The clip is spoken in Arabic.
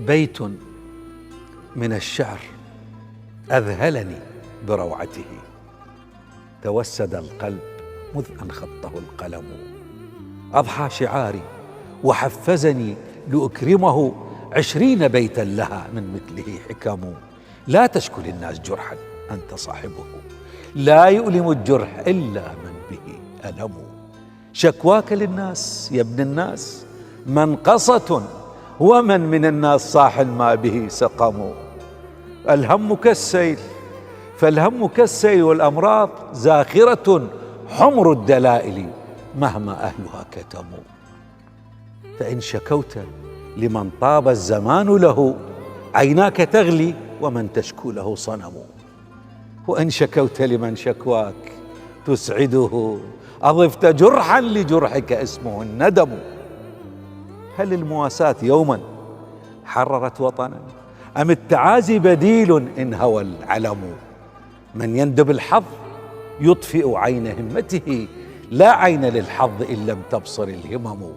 بيت من الشعر أذهلني بروعته، توسد القلب مذ أن خطه القلم، أضحى شعاري وحفزني لأكرمه 20 بيتا لها من مثله حكم. لا تشكو للناس جرحا أنت صاحبه، لا يؤلم الجرح إلا من به ألم. شكواك للناس يا ابن الناس منقصة، ومن من الناس صاح ما به سقم. الهم كالسيل فالهم كالسيل، والأمراض زاخرة حمر الدلائل مهما أهلها كتموا. فإن شكوت لمن طاب الزمان له، عيناك تغلي ومن تشكو له صنم. وإن شكوت لمن شكواك تسعده، أضفت جرحا لجرحك اسمه الندم. هل المواساة يوما حررت وطنا، أم التعازي بديل إن هوى العلم؟ من يندب الحظ يطفئ عين همته، لا عين للحظ إن لم تبصر الهمم.